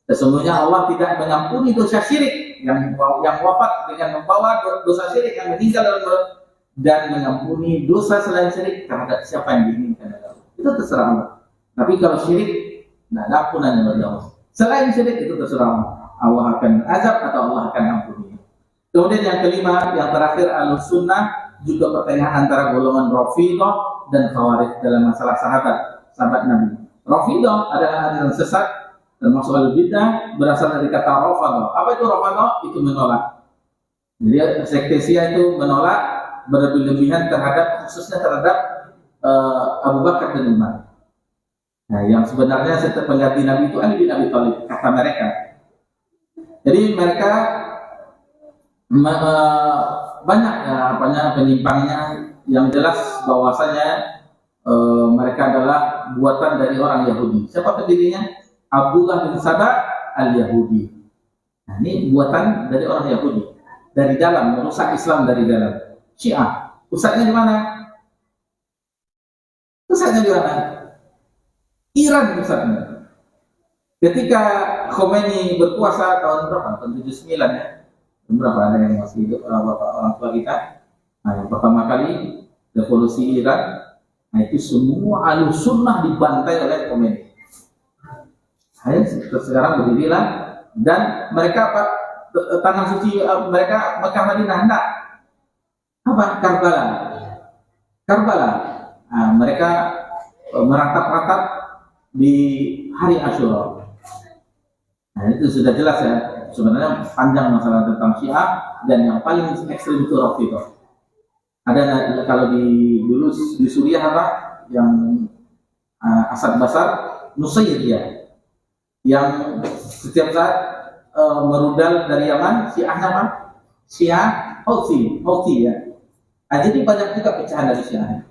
Sesungguhnya Allah tidak mengampuni dosa syirik yang wafat dengan membawa dosa syirik yang meninggal dan mengampuni dosa selain syirik terhadap siapa yang diinginkan oleh Allah. Itu terserah Allah. Tapi kalau syirik, tidak ada ampunan dari Allah. Selain syirik itu terserah Allah. Allah akan azab atau Allah akan ampuni. Kemudian yang kelima, yang terakhir, Ahlussunnah juga pertengahan antara golongan Rafidhah dan Khawarij dalam masalah sahabat Nabi. Rafidhah adalah aliran sesat termasuk al-bidah, berasal dari kata Rafadhah. Apa itu Rafadhah? Itu menolak. Jadi sekte Syiah itu menolak berlebihan khususnya terhadap Abu Bakar dan Umar. Nah, yang sebenarnya setelah pengganti Nabi itu Ali bin Abi Thalib, kata mereka. Jadi mereka banyak penyimpangnya, yang jelas bahwasanya mereka adalah buatan dari orang Yahudi. Siapa pendirinya? Abdullah bin Saba al-Yahudi. Nah, ini buatan dari orang Yahudi. Dari dalam, merusak Islam dari dalam. Syiah. Pusatnya di mana? Pusatnya di mana? Iran pusatnya. Ketika Khomeini berkuasa tahun berapa? Tahun 79 ya. Berapa ada yang masih hidup orang tua kita? Nah, yang pertama kali revolusi Iran, nah itu semua Ahlussunnah dibantai oleh Khomeini. Nah, sekarang berdirilah dan mereka tanah suci mereka Mekah Madinah enggak. Apa? Karbala. Nah, mereka meratap-ratap di hari Asyura. Nah, itu sudah jelas ya. Sebenarnya panjang masalah tentang Syiah, dan yang paling ekstrim itu Rafidhah. Ada kalau dulu di Suriah apa yang Asad Basar, Nusairiyah, yang setiap saat merudal dari Yaman, Syiahnya apa? Syiah Houthi ya. Nah, jadi banyak juga pecahan dari Syiah.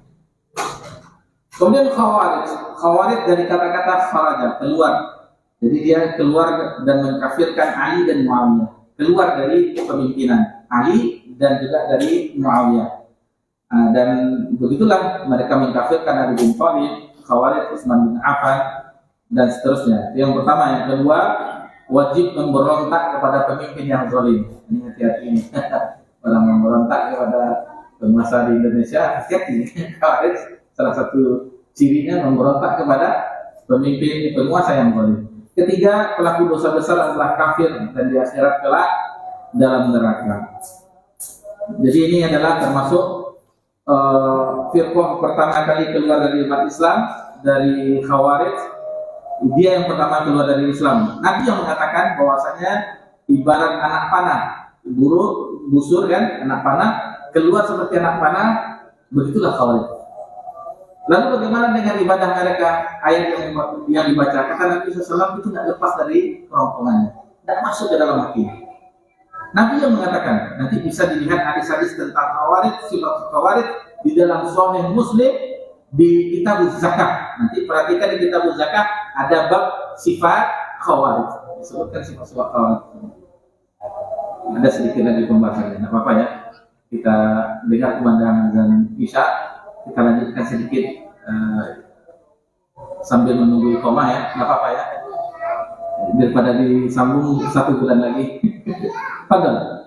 Kemudian Khawarij dari kata-kata kharaja, keluar. Jadi dia keluar dan mengkafirkan Ali dan Muawiyah. Keluar dari kepemimpinan Ali dan juga dari Muawiyah. Dan begitulah mereka mengkafirkan Ali bin Thalib, Khawarij, Utsman bin Affan, dan seterusnya. Yang pertama. Yang kedua, wajib memberontak kepada pemimpin yang zalim. Ini hati-hati ini. Orang memberontak kepada penguasa di Indonesia, hati-hati. Khawarij salah satu cirinya memberontak kepada pemimpin penguasa yang zalim. Ketiga, pelaku dosa besar adalah kafir dan di akhirat kelak dalam neraka. Jadi ini adalah termasuk firqah pertama kali keluar dari umat Islam, dari Khawarij. Dia yang pertama keluar dari Islam. Nabi yang mengatakan bahwasanya ibarat anak panah, busur kan, anak panah keluar seperti anak panah, begitulah Khawarij. Lalu bagaimana dengan ibadah mereka? Ayat yang dibaca, kata Nabi SAW itu tidak lepas dari kerongkongannya, tidak masuk ke dalam hati. Nabi yang mengatakan, nanti bisa dilihat hadis-hadis tentang Khawarij, sifat Khawarij di dalam Sahih Muslim di Kitab Zakat. Nanti perhatikan di Kitab Zakat ada bab sifat Khawarij, disebutkan sifat Khawarij. Ada sedikit lagi pembahasannya, tidak apa-apa ya. Kita dengar kumandang azan Isya. Kita lanjutkan sedikit sambil menunggu iqamah ya, nggak apa-apa ya, daripada disambung 1 bulan lagi. Padahal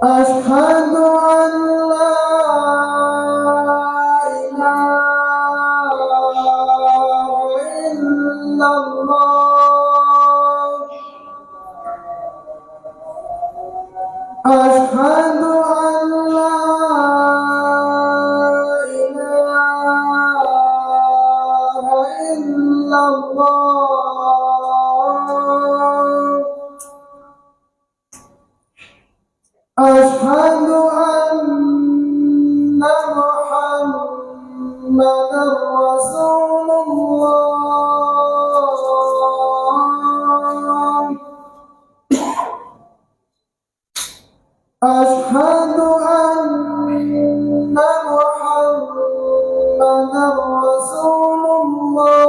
Ashhadu an la ilaha Asyhadu an la ilaha illallah. Asyhadu anna Muhammadar Rasulullah. Asyhadu anna Muhammadar Rasulullah.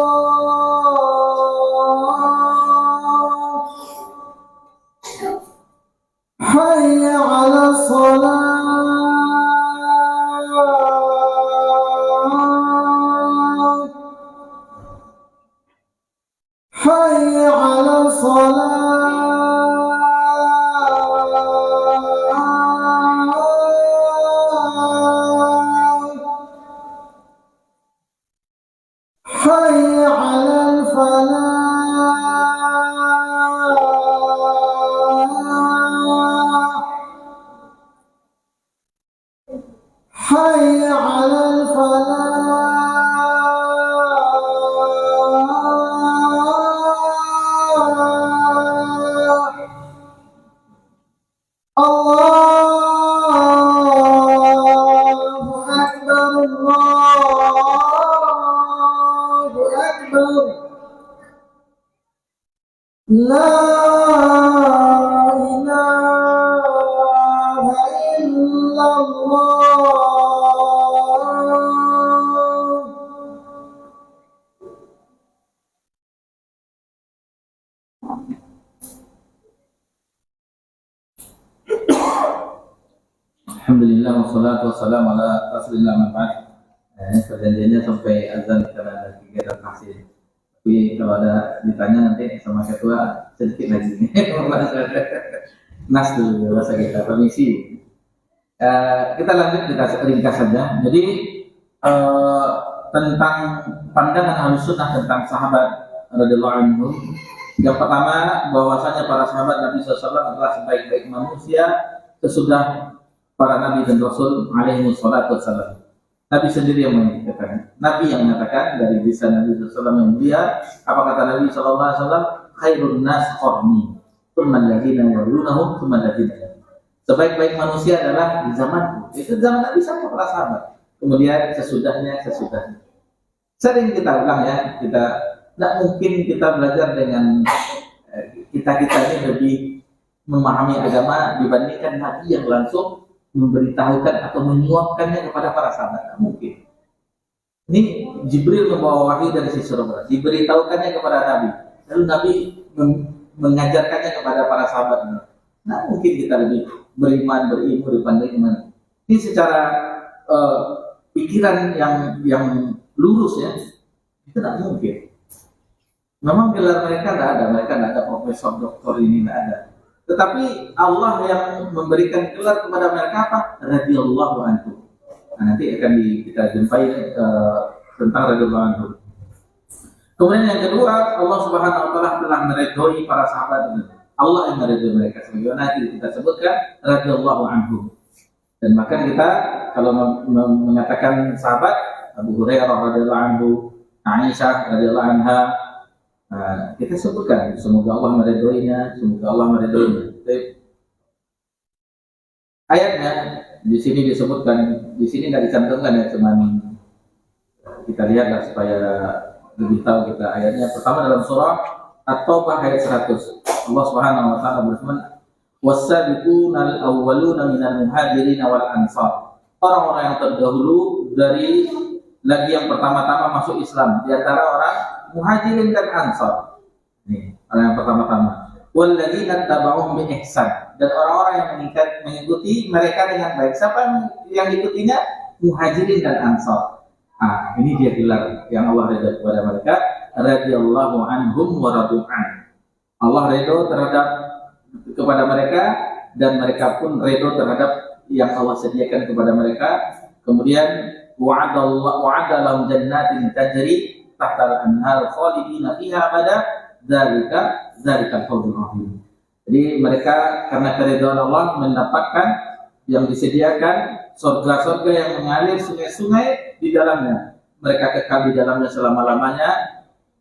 Hayya 'ala shalah. Hayya 'ala shalah. Hayya 'alal falah. Hayya 'alal falah. Allahu Akbar, Allahu Akbar. La ilaha illallah. Alhamdulillah wassalatu wassalamu ala rasulillah ma'ba'd. Perjanjiannya sampai azan karena ada kegiatan tahsin. Tapi kalau ada ditanya nanti sama ketua sedikit lagi. Nas dulu bahasa kita, permisi. Kita lanjut ringkas saja. Jadi tentang pandangan Ahlussunnah tentang sahabat radhiyallahu anhum. Yang pertama, bahwasanya para sahabat Nabi SAW adalah sebaik-baik manusia sesudah para nabi dan rasul alaihi wassalatu wassalam. Nabi sendiri yang mengatakan, Nabi yang mengatakan dari lisan Nabi SAW yang mulia, apa kata Nabi SAW? Khairun nas qarni, tsumma alladziina yalunahum, tsumma alladziina. Sebaik-baik manusia adalah di zamanku. Itu zaman Nabi sama para sahabat. Kemudian sesudahnya. Sering kita ulang ya, kita tidak mungkin kita belajar dengan kita ini lebih memahami agama dibandingkan Nabi yang langsung memberitahukan atau menyuapkannya kepada para sahabat. Tidak mungkin. Ini Jibril membawa wahyu dari sisi surga, diberitahukannya kepada Nabi, lalu Nabi mengajarkannya kepada para sahabat. Nah, mungkin kita lebih beriman, berilmu dibanding iman. Ini secara pikiran yang lurus ya, itu tidak mungkin. Memang gelar mereka tidak ada profesor, doktor, ini tidak ada. Tetapi Allah yang memberikan gelar kepada mereka apa? Radhiyallahu anhu. Nah, nanti akan kita jumpai tentang radhiyallahu anhu. Kemudian yang kedua, Allah Subhanahu wa taala telah meridhoi para sahabat ini. Allah yang meridhoi mereka, sebagaimana kita sebutkan radhiyallahu anhu. Dan maka kita kalau mengatakan sahabat, Abu Hurairah radhiyallahu anhu, Aisyah radhiyallahu anha, kita sebutkan semoga Allah meridhoinya, ayatnya di sini disebutkan, di sini tidak dicantumkan ya, cuman kita lihatlah supaya lebih tahu kita ayatnya. Pertama dalam surah At-Taubah ayat 100, Allah Subhanahu wa taala berfirman, "Was-sabiqunal awwaluna minal muhajirin wal ansar." Orang-orang yang terdahulu dari lagi yang pertama-tama masuk Islam di antara orang Muhajirin dan Ansar. Ini orang yang pertama-tama. Walladzina tabauhum bi ihsan, dan orang-orang yang mengikuti mereka dengan baik. Siapa yang diikutinya? Muhajirin dan Ansar. Ini dia gelar yang Allah ridha kepada mereka. Radhiyallahu anhum wa radu'an. Allah ridha terhadap kepada mereka dan mereka pun ridha terhadap yang Allah sediakan kepada mereka. Kemudian wa'ada lahum jannatin tajri tahtal anhar khalidina fiha abada, dzalika fawzul azim. Jadi mereka karena keridhaan Allah mendapatkan yang disediakan surga-surga yang mengalir sungai-sungai di dalamnya. Mereka kekal di dalamnya selama-lamanya.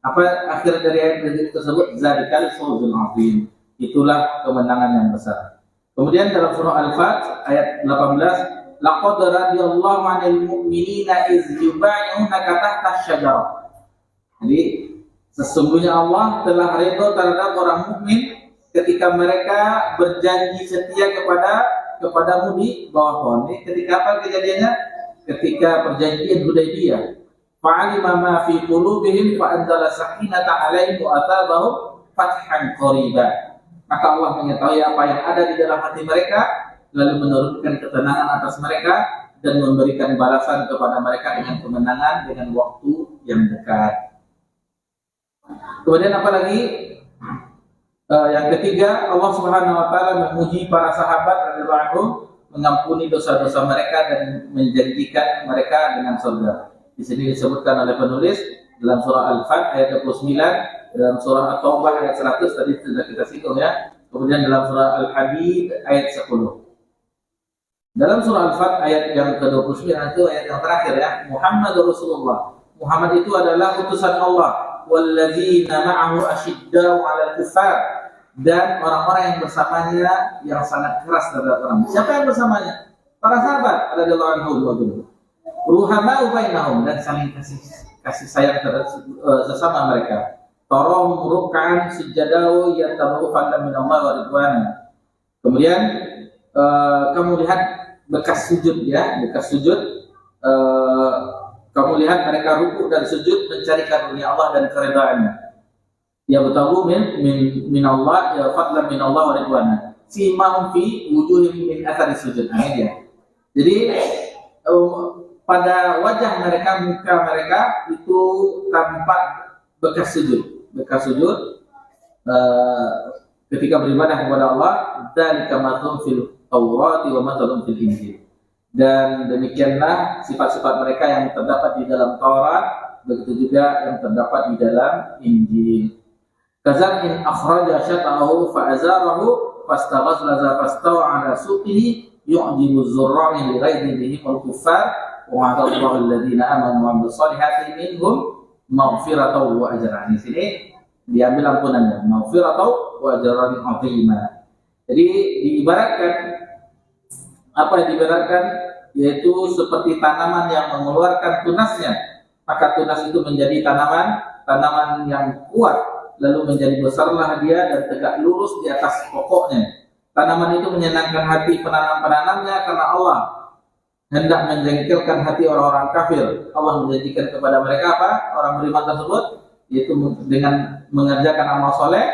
Apa akhir dari ayat tersebut? Zalikal fawzul azim. Itulah kemenangan yang besar. Kemudian dalam surah Al-Fat ayat 18, laqad radiyallahu 'anil mu'minina iz yubay'unaka tahta asy-syajarah. Jadi sesungguhnya Allah telah ridho terhadap orang mukmin ketika mereka berjanji setia kepadamu di bawah pohon. Ini ketika apa kejadiannya? Ketika perjanjian Hudaybiyah. Fa'alima ma fi qulubihim fa anzala sakinata 'alaihim wa atabahum fathan qariba. Maka Allah mengetahui apa yang ada di dalam hati mereka, lalu menurunkan ketenangan atas mereka dan memberikan balasan kepada mereka dengan kemenangan dengan waktu yang dekat. Kemudian apa lagi? Yang ketiga, Allah Subhanahu wa taala memuji para sahabat radhiyallahu anhum, mengampuni dosa-dosa mereka dan menjanjikan mereka dengan surga. Di sini disebutkan oleh penulis dalam surah Al-Fat ayat 29, dalam surah At-Taubah ayat 100 tadi sudah kita singgung ya. Kemudian dalam surah Al-Hadid ayat 10. Dalam surah Al-Fat ayat yang ke-29 itu ayat yang terakhir ya, Muhammadur Rasulullah. Muhammad itu adalah utusan Allah. Walladzina ma'ahu asyiddau 'alal kuffar, dan orang-orang yang bersamanya yang sangat keras terhadap orang. Siapa yang bersamanya? Para sahabat radhiyallahu anhum. Ruhama'u bainahum, dan saling kasih sayang terhadap sesama mereka. Tarahum ruk'an sujadau yatabu fadlan min Allah wa ridwana. Kemudian kamu lihat bekas sujud ya, bekas sujud. Kamu lihat mereka ruku dan sujud mencari karunia Allah dan keridhaannya. Ya batagu min Allah ya fadlan min Allah wa ridwana. Simahum fi wujuhihim min athari sujud. Ini dia. Jadi pada wajah mereka, muka mereka itu tampak bekas sujud. Bekas sujud ketika beribadah kepada Allah, dan kamathum fil Taurat wa mathum fil Injil. Dan demikianlah sifat-sifat mereka yang terdapat di dalam Taurat, begitu juga yang terdapat di dalam Injil. Kazar'in akhraja syata'ahu fa'azarahu fastaghazlaza fastawa 'ala suqihi yu'jibu az-zurra'a li ghairihi wal kuffar wa 'adallahu alladziina aamanu wa 'amilus shalihati minhum maghfiratan wa ajran. Di sini diambil ampunannya, maghfiratan wa ajran 'azima. Jadi diibaratkan, apa yang diibaratkan, yaitu seperti tanaman yang mengeluarkan tunasnya. Maka tunas itu menjadi tanaman yang kuat, lalu menjadi besarlah dia dan tegak lurus di atas pokoknya. Tanaman itu menyenangkan hati penanam-penanamnya karena Allah hendak menjengkelkan hati orang-orang kafir. Allah menjanjikan kepada mereka apa? Orang beriman tersebut, yaitu dengan mengerjakan amal soleh,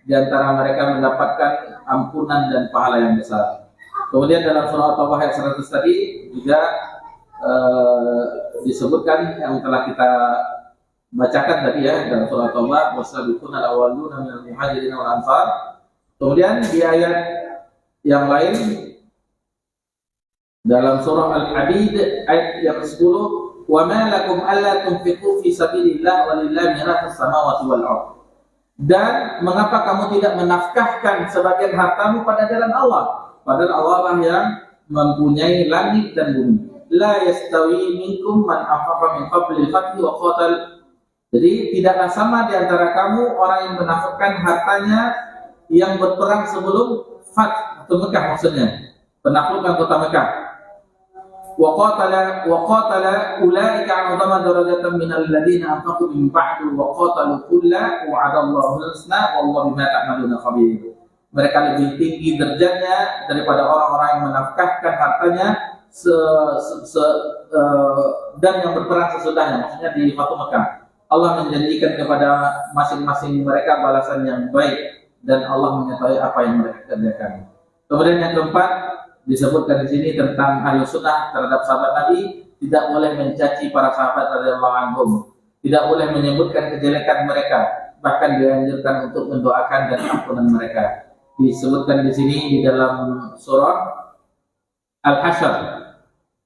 di antara mereka mendapatkan ampunan dan pahala yang besar. Kemudian dalam surah At-Taubah ayat 100 tadi juga disebutkan yang telah kita bacakan tadi ya, dalam surah At-Taubah, wasabiquna al-awwaluna minal muhajirin wal ansar. Kemudian di ayat yang lain dalam surah Al-Hadid ayat yang 10, wa ma lakum alla tunfiqu fi sabilillah walillahi mirathus samawati wal ardh. Dan mengapa kamu tidak menafkahkan sebagian hartamu pada jalan Allah? Padahal Allah lah yang mempunyai langit dan bumi. La yastawi minkum man anfaqa min qabli al-fath wa qatal. Jadi tidaklah sama di antara kamu orang yang menafkahkan hartanya yang berperang sebelum Fath atau Mekah, maksudnya penaklukan kota Mekah. Wa qatala ulaika 'azama darajatan minal ladzina anfaqu min ba'du wa qatalu kulla wa'adallahu al-husna wallahu bima ta'maluna khabir. Mereka lebih tinggi derajatnya daripada orang-orang yang menafkahkan hartanya dan yang berperang sesudahnya, maksudnya di Fathu Mekah. Allah menjanjikan kepada masing-masing mereka balasan yang baik dan Allah mengetahui apa yang mereka kerjakan. Kemudian yang keempat disebutkan di sini tentang ahli sunnah terhadap sahabat Nabi, tidak boleh mencaci para sahabat radhiyallahu anhum, tidak boleh menyebutkan kejelekan mereka, bahkan dianjurkan untuk mendoakan dan ampunan mereka. Disebutkan di sini di dalam surah Al-Hasyr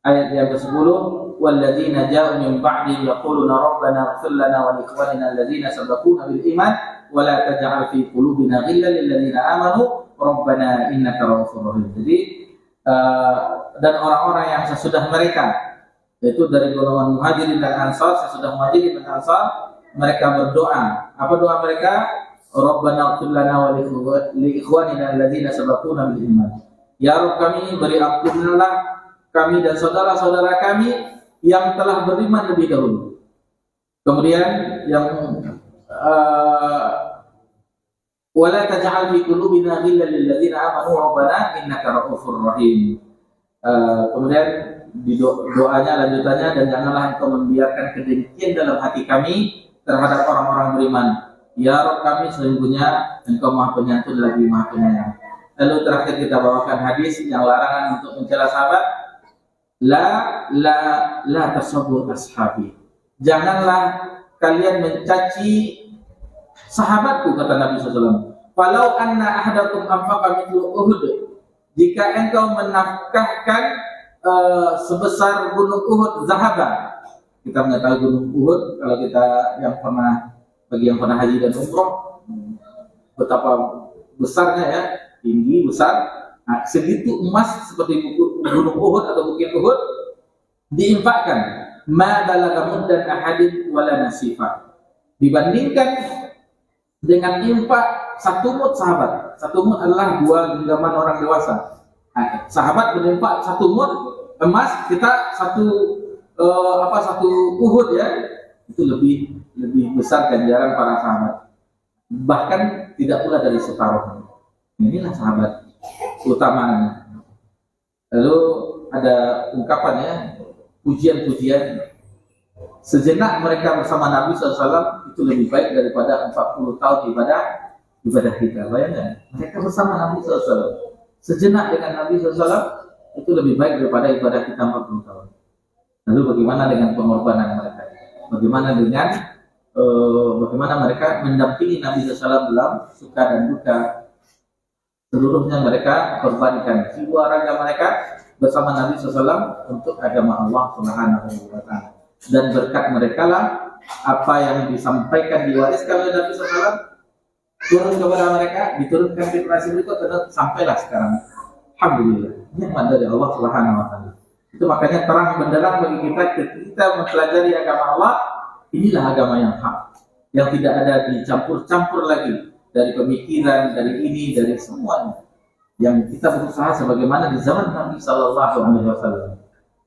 ayat yang ke-10, walladzina ja'u min ba'di yaquluna rabbana ighfir lana wa li ikhwanina alladzina sabaquna bil iman wa la taj'al fi qulubina ghillan lil ladzina amanu Rabbana innaka ra'ufur rahim. Jadi dan orang-orang yang sesudah mereka, yaitu dari golongan Muhajirin dan Ansar, sesudah Muhajirin dan Ansar, mereka berdoa. Apa doa mereka? Rabbana ighfir lana wa li ikhwanina alladzina sabaquna bil iman. Ya Rabb kami, beri ampunlah kami dan saudara-saudara kami yang telah beriman lebih dahulu. Kemudian yang wala taj'al fi qulubina ghillan lil ladzina amanu rabbana innaka ra'ufur rahim. Kemudian di doanya lanjutannya, dan janganlah engkau membiarkan kedengkian dalam hati kami terhadap orang-orang beriman. Ya Rabb kami, sesungguhnya engkau Maha Penyantun lagi Maha Penyayang. Lalu terakhir kita bawakan hadis yang larangan untuk mencela sahabat. La tasubbu ashabi. Janganlah kalian mencaci sahabatku, kata Nabi SAW. Falau anna ahadakum anfaqa mithlu Uhud. Jika engkau menafkahkan sebesar gunung Uhud zahaba. Kita mengetahui gunung Uhud, kalau kita bagi yang pernah haji dan umroh, betapa besarnya ya, tinggi, besar. Nah, segitu emas seperti gunung Uhud atau bukit Uhud diinfakkan. Ma balagha muddan ahadin wala nasifa. Dibandingkan dengan infak satu mud sahabat. Satu mud adalah 2 genggaman orang dewasa. Nah, sahabat berinfak satu mud emas, kita satu Uhud ya. Itu lebih besar ganjaran para sahabat. Bahkan tidak pula dari separuh. Inilah sahabat utamanya. Lalu ada ungkapannya, pujian-pujian. Sejenak mereka bersama Nabi SAW itu lebih baik daripada 40 tahun ibadah kita. Bayangkan, mereka bersama Nabi SAW. Sejenak dengan Nabi SAW itu lebih baik daripada ibadah kita 40 tahun. Lalu bagaimana dengan pengorbanan mereka? Bagaimana mereka mendampingi Nabi SAW dalam suka dan duka? Seluruhnya mereka korbankan jiwa raga mereka bersama Nabi SAW untuk agama Allah Subhanahu wa Ta'ala. Dan berkat mereka lah apa yang disampaikan, diwariskan oleh Nabi SAW turun kepada mereka, diturunkan ke generasi berikut, dan sampailah sekarang. Alhamdulillah, nikmat dari Allah Subhanahu wa Ta'ala. Itu makanya terang benderang bagi kita ketika kita mempelajari agama Allah. Inilah agama yang hak, yang tidak ada dicampur-campur lagi dari pemikiran, dari ini, dari semuanya. Yang kita berusaha sebagaimana di zaman Nabi Sallallahu Alaihi Wasallam.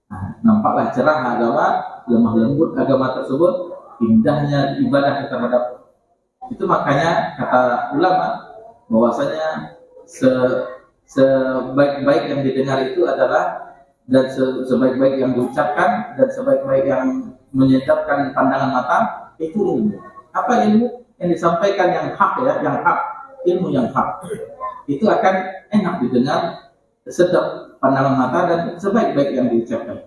Nah, nampaklah cerah agama, lemah lembut agama tersebut, indahnya ibadah terhadap. Itu makanya kata ulama bahwasanya sebaik-baik yang didengar itu adalah, dan sebaik-baik yang diucapkan, dan sebaik-baik yang menyedapkan pandangan mata itu ilmu. Apa ilmu? Yang disampaikan yang hak ya, yang hak, ilmu yang hak. Itu akan enak didengar, sedap pandangan mata, dan sebaik-baik yang diucapkan.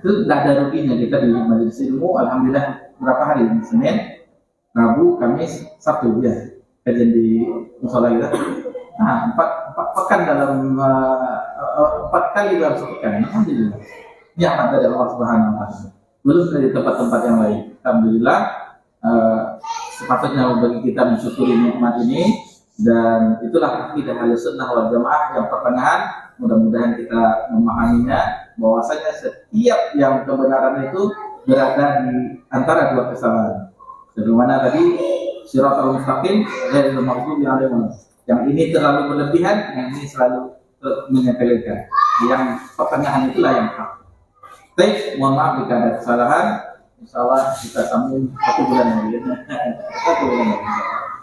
Itu tidak ada ruginya kita di majelis ilmu. Alhamdulillah, berapa hari? Senin, Rabu, Kamis, Sabtu ya, kajian di musola kita. Nah, 4 pekan dalam 4 kali dalam sepekan. Alhamdulillah, nikmat dari Allah Subhanahu wa Ta'ala. Belum dari tempat-tempat yang lain. Alhamdulillah, sepatutnya bagi kita mensyukuri nikmat ini, dan itulah akidah Ahlussunnah wal Jamaah yang pertengahan. Mudah-mudahan kita memahaminya, bahwasanya setiap yang kebenaran itu berada di antara 2 kesalahan. Sebagaimana tadi Shiratal Mustaqim dari maghdubi alaihim. Yang ini terlalu berlebihan, yang ini selalu menyepelekan. Yang pertengahan itulah yang hak. Baik, mohon maaf jika ada kesalahan. Insyaallah kita sambung 1 bulan lagi. 1 bulan lagi.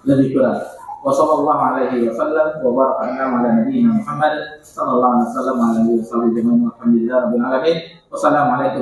Lebih kurang. Wassallallahu alaihi wasallam wa baraka ala nabiyyina Muhammad sallallahu alaihi wasallam wa ala alihi wasallam. Alhamdulillah rabbil alamin. Wassalamualaikum.